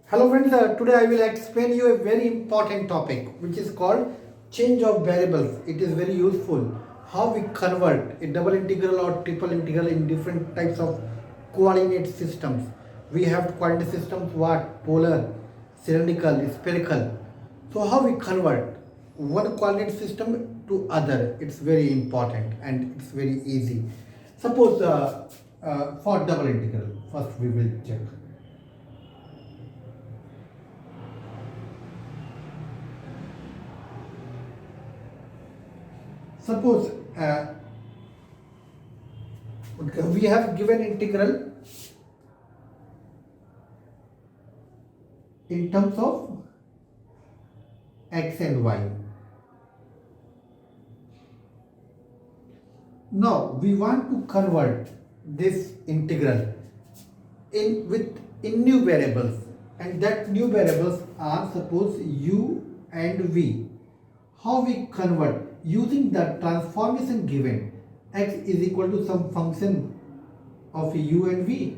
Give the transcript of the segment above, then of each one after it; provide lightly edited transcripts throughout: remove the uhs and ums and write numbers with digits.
Hello friends, today I will explain you a very important topic which is called change of variables. It is very useful how we convert a double integral or triple integral in different types of coordinate systems. We have coordinate systems what? Polar, cylindrical, spherical. So how we convert one coordinate system to other, it's very important and it's very easy. Suppose for double integral, first we will check. Suppose we have given integral in terms of x and y. Now we want to convert this integral in new variables, and that new variables are suppose u and v. How we convert? Using the transformation given, x is equal to some function of u and v,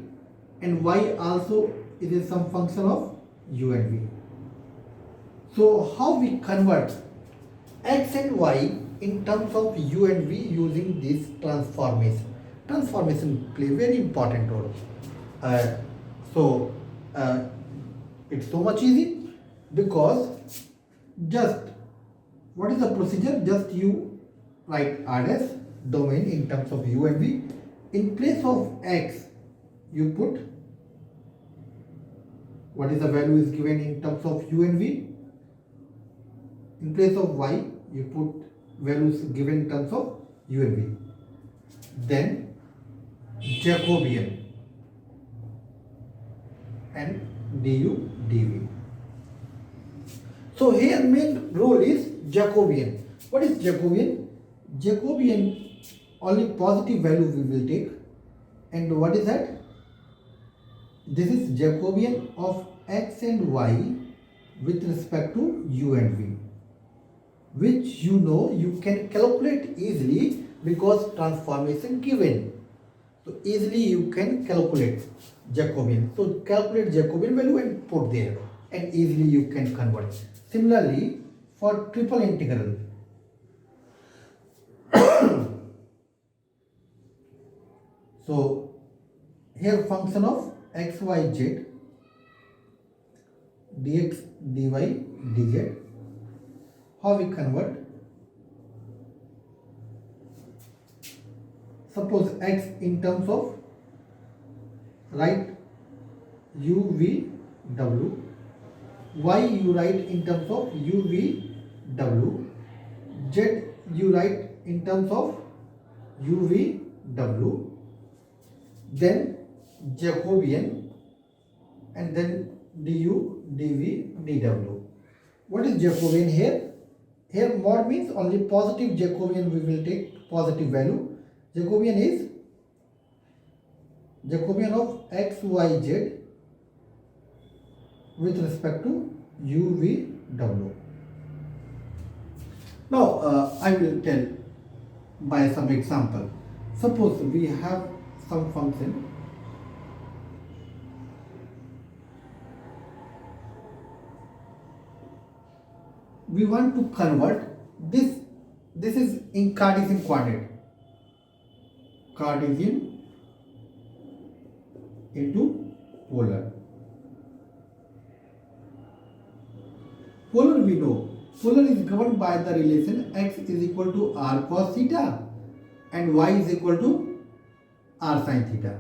and y also is some function of u and v. So how we convert x and y in terms of u and v using this transformation? Transformation play very important role. So it's so much easy because just what is the procedure? Just you write RS domain in terms of u and v. In place of x, you put what is the value is given in terms of u and v. In place of y, you put values given in terms of u and v. Then Jacobian and du dv. So here main role is Jacobian. What is Jacobian? Jacobian only positive value we will take. And what is that? This is Jacobian of x and y with respect to u and v, which you know you can calculate easily because transformation given. So easily you can calculate Jacobian. So calculate Jacobian value and put there, and easily you can convert. Similarly, for triple integral, so here function of x, y, z, dx, dy, dz, how we convert? Suppose x in terms of write u, v, w, y you write in terms of u, v, w, z you write in terms of u, v, w, then Jacobian, and then du, dv, dw. What is Jacobian here? Here mod means only positive Jacobian we will take, positive value. Jacobian is Jacobian of x, y, z with respect to u, v, w. Now I will tell by some example. Suppose we have some function we want to convert this is in Cartesian coordinate, Cartesian into polar. Polar we know, polar is governed by the relation x is equal to r cos theta and y is equal to r sin theta.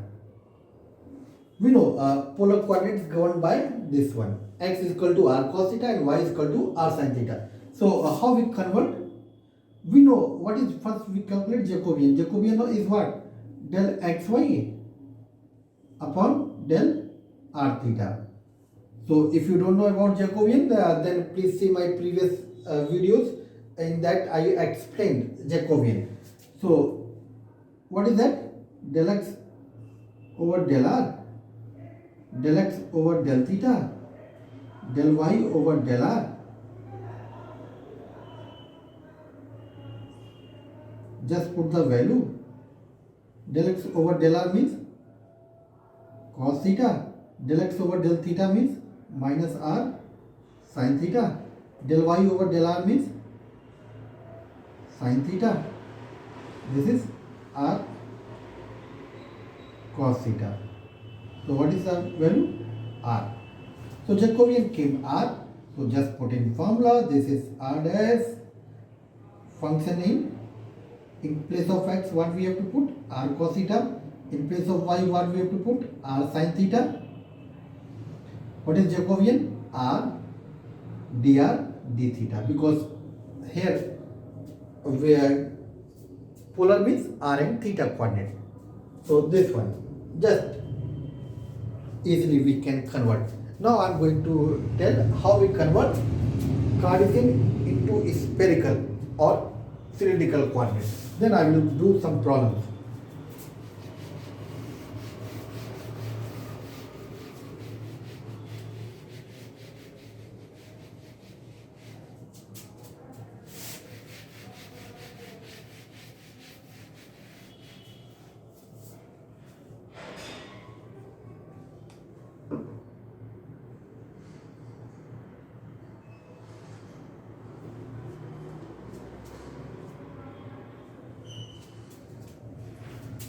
We know polar coordinate is governed by this one, x is equal to r cos theta and y is equal to r sin theta. So how we convert? We know what is, first we calculate Jacobian. Jacobian is what? Del xy upon del r theta. So if you don't know about Jacobian, then please see my previous videos. In that I explained Jacobian. So what is that? Del x over del r, del x over del theta, del y over del r. Just put the value. Del x over del r means cos theta, del x over del theta means minus r sin theta. Del y over del r means sin theta. This is r cos theta. So what is the value? R. So Jacobian came r. So just put in formula. This is r dash function in place of x what we have to put? R cos theta. In place of y what we have to put? R sin theta. What is Jacobian? R dr d theta, because here where polar means r and theta coordinate. So this one just easily we can convert. Now I am going to tell how we convert Cartesian into spherical or cylindrical coordinates. Then I will do some problems.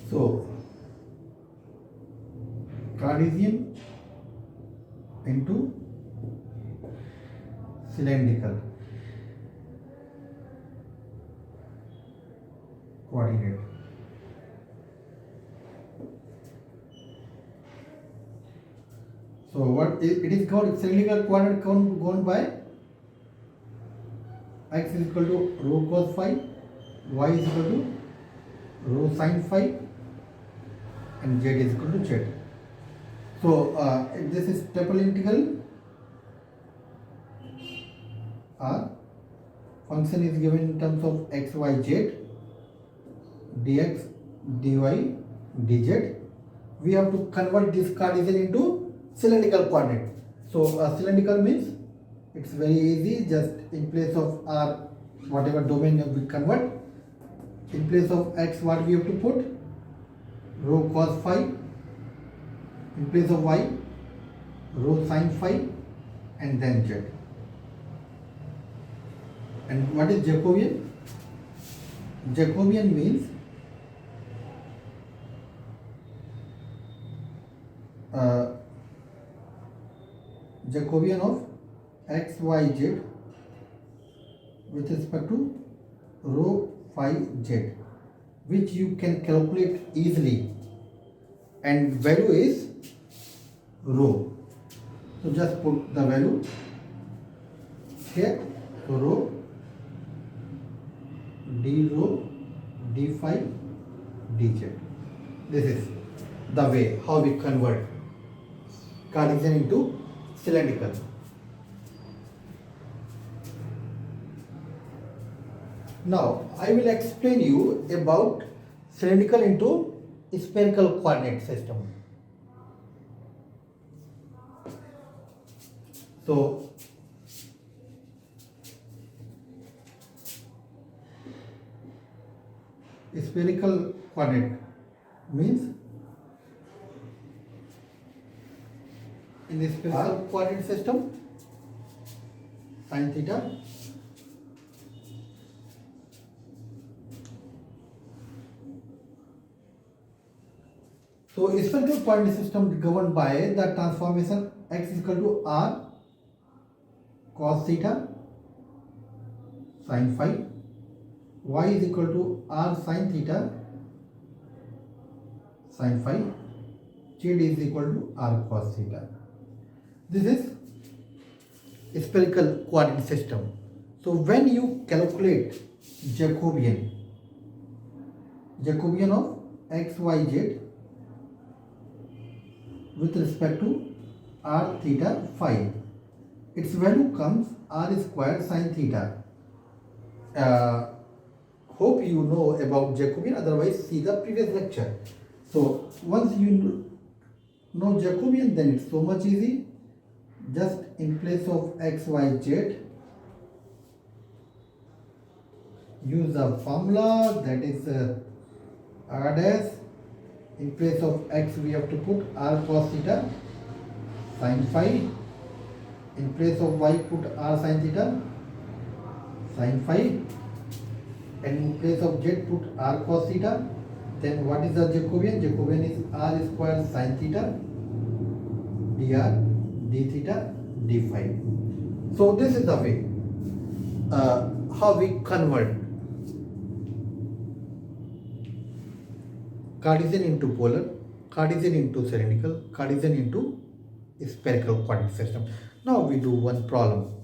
So Cartesian into cylindrical coordinate. So what it is called cylindrical coordinate gone by x is equal to rho cos phi, y is equal to rho sin phi, and z is equal to z. So this is triple integral r. Function is given in terms of x, y, z, dx, dy, dz. We have to convert this Cartesian into cylindrical coordinate. So cylindrical means it's very easy. Just in place of r, whatever domain we convert, in place of x what we have to put? Rho cos phi. In place of y, rho sin phi, and then z. And what is Jacobian? Jacobian means Jacobian of x, y, z with respect to rho phi z, which you can calculate easily, and value is rho. So just put the value here. So rho d rho d phi dz. This is the way how we convert Cartesian into cylindrical. Now I will explain you about cylindrical into spherical coordinate system. So spherical coordinate means in the spherical coordinate system sin theta So spherical coordinate system governed by the transformation x is equal to r cos theta sin phi, y is equal to r sin theta sin phi, z is equal to r cos theta. This is spherical coordinate system. So when you calculate Jacobian of x, y, z with respect to r theta phi, its value comes r square sin theta. Hope you know about Jacobian, otherwise see the previous lecture. So once you know Jacobian, then it's so much easy. Just in place of x, y, z, use the formula, that is r dash. In place of x we have to put r cos theta sin phi, In place of y, put r sin theta, sin phi, and in place of z, put r cos theta. Then what is the Jacobian? Jacobian is r square sin theta dr d theta d phi. So this is the way how we convert Cartesian into polar, Cartesian into cylindrical, Cartesian into spherical coordinate system. Now we do one problem.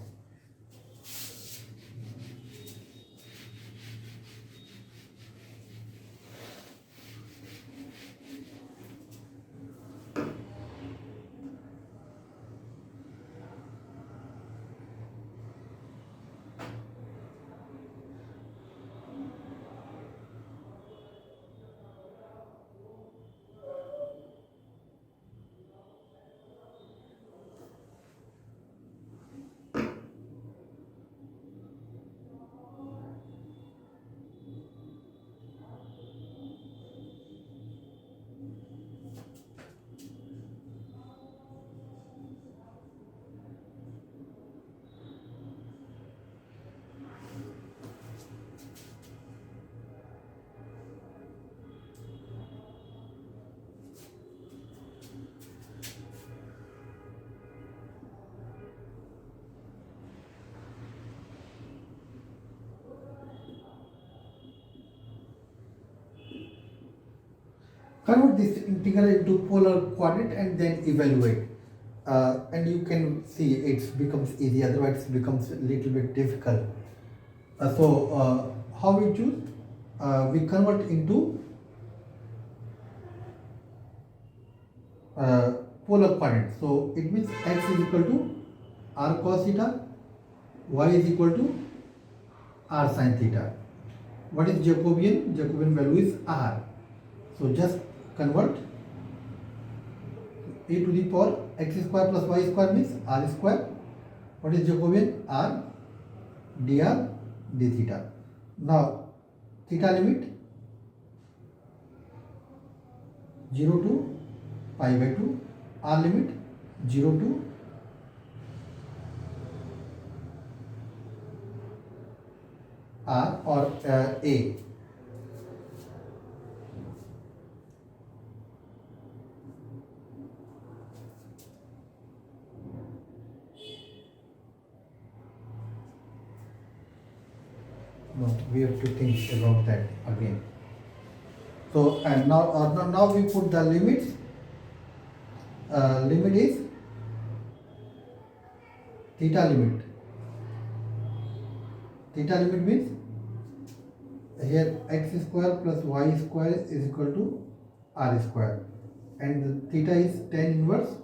Convert this integral into polar coordinate and then evaluate. And you can see it becomes easy, otherwise it becomes a little bit difficult. How we choose? We convert into polar coordinate. So it means x is equal to r cos theta, y is equal to r sin theta. What is Jacobian? Jacobian value is r. So just convert e to the power x square plus y square means r square. What is Jacobian? R dr d theta. Now theta limit 0 to pi by 2, r limit 0 to r or a. No, we have to think about that again. So and now we put the limits. Limit is theta limit. Theta limit means here x square plus y square is equal to r square, and the theta is tan inverse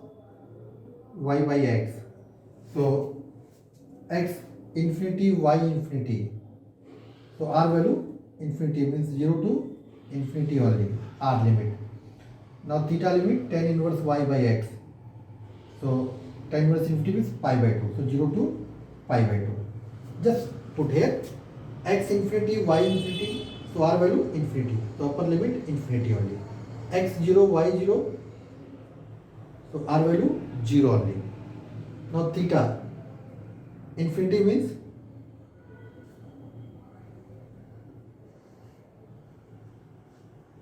y by x. So x infinity, y infinity. So r value infinity means 0 to infinity only, r limit. Now theta limit tan inverse y by x. So tan inverse infinity means pi by 2. So 0 to pi by 2. Just put here x infinity, y infinity. So r value infinity. So upper limit infinity only. X 0, y 0. So r value 0 only. Now theta infinity means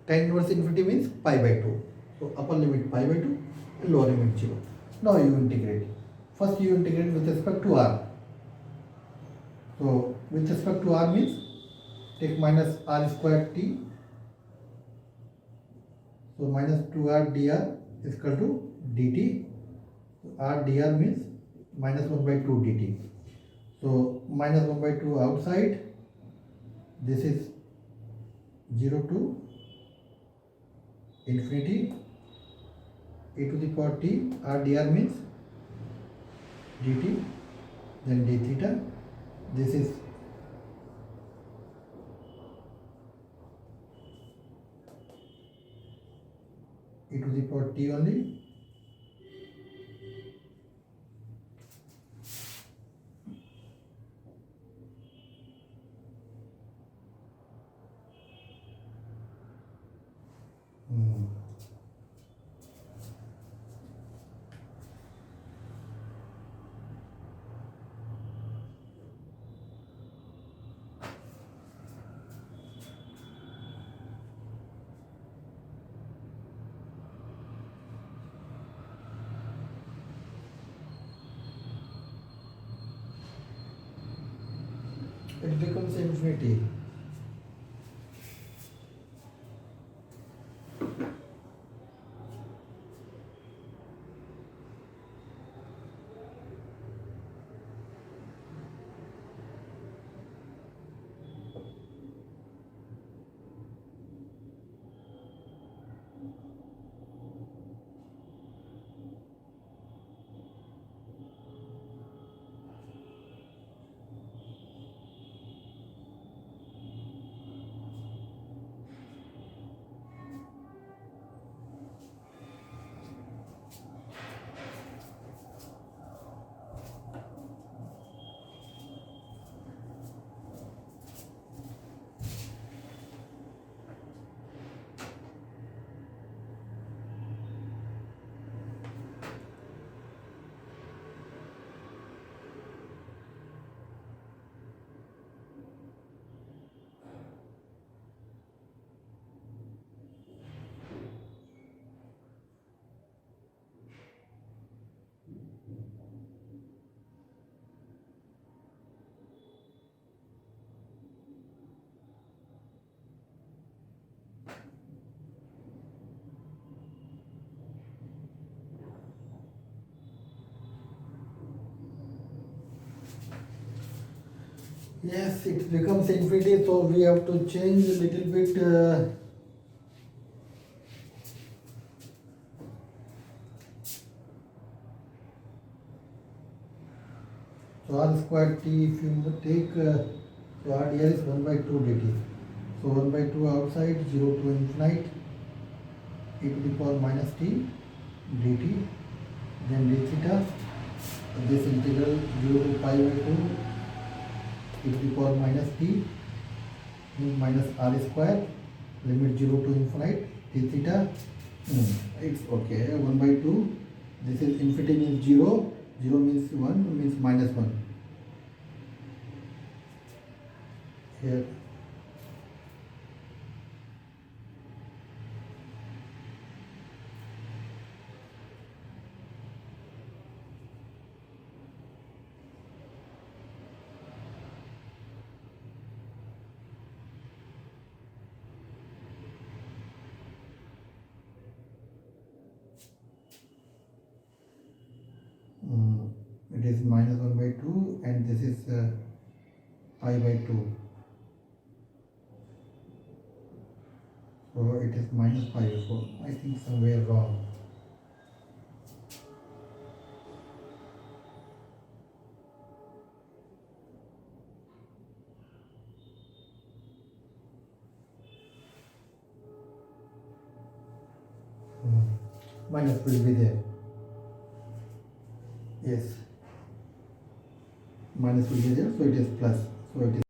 tan inverse infinity means pi by 2. So upper limit pi by 2 and lower limit 0. Now you integrate. First you integrate with respect to r. So with respect to r means take minus r square t. So minus 2r dr is equal to dt. So r dr means minus 1 by 2 dt. So minus 1 by 2 outside. This is 0 to infinity e to the power t. R dr means dt, then d theta. This is e to the power t only. it becomes infinity. Yes, it becomes infinity, so we have to change a little bit. So r square t, if you take, so r here is 1 by 2 dt. So 1 by 2 outside, 0 to infinite, e to the power minus t dt, then d theta, this integral 0 to pi by 2, e to the power minus t minus r square, limit 0 to infinite, d theta. It's okay, 1 by 2, this is infinity means 0, 0 means 1, means minus 1. Here. It is minus 1 by 2 and this is pi by 2. So it is minus pi by 4. I think somewhere wrong. Minus will be there. Yes. Minus will be there, so it is plus. So it is